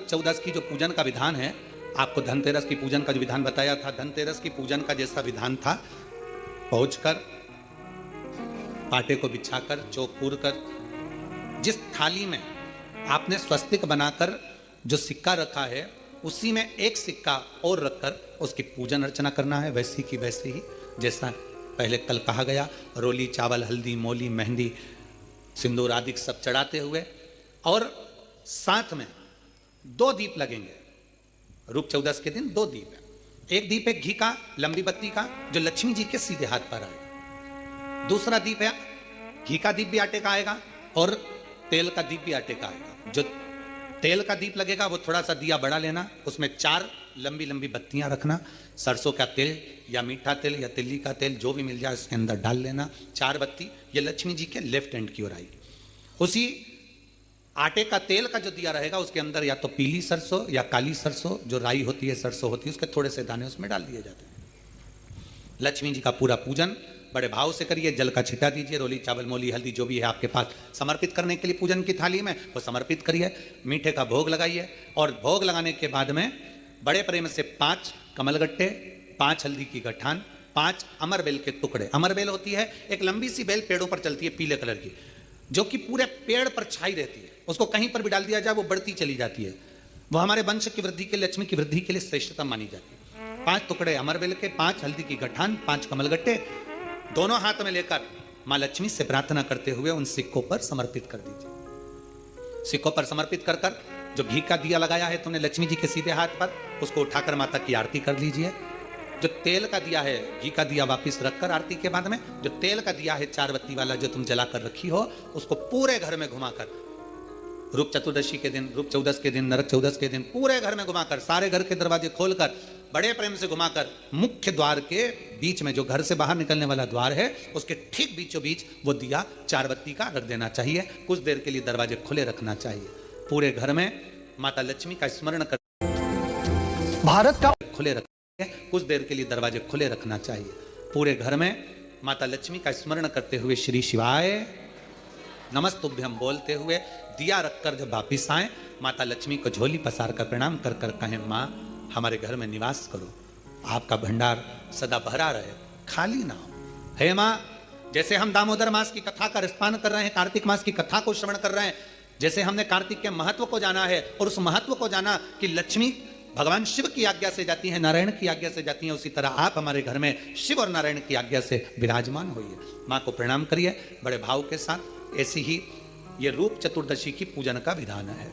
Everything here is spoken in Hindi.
चौदस की जो पूजन का विधान है, आपको धनतेरस की पूजन का जो विधान बताया था, धनतेरस की पूजन का जैसा विधान था, पहुंचकर पाटे को बिछाकर चौक पूर कर जिस थाली में आपने स्वस्तिक बनाकर जो सिक्का रखा है उसी में एक सिक्का और रखकर उसकी पूजन अर्चना करना है, वैसी की वैसे ही जैसा पहले कल कहा गया। रोली, चावल, हल्दी, मोली, मेहंदी, सिंदूर आदि सब चढ़ाते हुए, और साथ में 2 दीप लगेंगे। रूप चौदस के दिन 2 दीप है। एक दीप है घी का, लंबी बत्ती का, जो लक्ष्मी जी के सीधे हाथ पर आएगा। दूसरा दीप है घी का दीप भी आटे का आएगा और तेल का दीप भी आटे का आएगा। जो तेल का दीप लगेगा वो थोड़ा सा दिया बड़ा लेना, उसमें 4 लंबी लंबी बत्तियां रखना, सरसों का तेल या मीठा तेल या तिल्ली का तेल जो भी मिल जाए उसके अंदर डाल लेना। 4 बत्ती ये लक्ष्मी जी के लेफ्ट हैंड की ओर आएगी। उसी आटे का तेल का जो दिया रहेगा उसके अंदर या तो पीली सरसों या काली सरसों, जो राई होती है, सरसों होती है, उसके थोड़े से दाने उसमें डाल दिए जाते हैं। लक्ष्मी जी का पूरा पूजन बड़े भाव से करिए। जल का छिटा दीजिए, रोली, चावल, मोली, हल्दी जो भी है आपके पास समर्पित करने के लिए पूजन की थाली में, वो समर्पित करिए। मीठे का भोग लगाइए और भोग लगाने के बाद में बड़े प्रेम से 5 कमलगट्टे, 5 हल्दी की गठान, 5 अमरबेल के टुकड़े। अमरबेल होती है एक लंबी सी बेल, पेड़ों पर चलती है, पीले कलर की, जो कि पूरे पेड़ पर छाई रहती है। उसको कहीं पर भी डाल दिया जाए वो बढ़ती चली जाती है। वो हमारे वंश की वृद्धि के लिए, लक्ष्मी की वृद्धि के लिए श्रेष्ठतम मानी जाती है। 5 टुकड़े अमरबेल के, 5 हल्दी की गठान, 5 कमलगट्टे दोनों हाथ में लेकर मां लक्ष्मी से प्रार्थना करते हुए उन सिक्कों पर समर्पित कर दीजिए। सिक्कों पर समर्पित कर कर जो घी का दिया लगाया है तुमने लक्ष्मी जी के सीधे हाथ पर, उसको उठाकर माता की आरती कर लीजिए। जो तेल का दिया है, घी का दिया वापिस रखकर आरती के बाद में जो तेल का दिया है 4 बत्ती वाला जो तुम जलाकर रखी हो, उसको पूरे घर में घुमाकर, रूप चतुर्दशी के दिन, रूप चौदस के दिन, नरक चौदस के दिन पूरे घर में घुमाकर, सारे घर के दरवाजे खोलकर बड़े प्रेम से घुमाकर मुख्य द्वार के बीच में, जो घर से बाहर निकलने वाला द्वार है, उसके ठीक बीचों बीच वो दिया 4 बत्ती का रख देना चाहिए। कुछ देर के लिए दरवाजे खुले रखना चाहिए। पूरे घर में माता लक्ष्मी का स्मरण कर भारत का खुले रखिए। कुछ देर के लिए दरवाजे खुले रखना चाहिए। पूरे घर में माता लक्ष्मी का स्मरण करते हुए श्री शिवाय नमस्तुभ्यम बोलते हुए दिया रखकर जब वापिस आए, माता लक्ष्मी को झोली पसार कर प्रणाम कर कर कहें, माँ हमारे घर में निवास करो, आपका भंडार सदा भरा रहे, खाली ना हो। हे माँ, जैसे हम दामोदर मास की कथा का रिस्पान कर रहे हैं, कार्तिक मास की कथा को श्रवण कर रहे हैं, जैसे हमने कार्तिक के महत्व को जाना है और उस महत्व को जाना कि लक्ष्मी भगवान शिव की आज्ञा से जाती है, नारायण की आज्ञा से जाती है, उसी तरह आप हमारे घर में शिव और नारायण की आज्ञा से विराजमान होइए। माँ को प्रणाम करिए बड़े भाव के साथ। ऐसी ही ये रूप चतुर्दशी की पूजन का विधान है।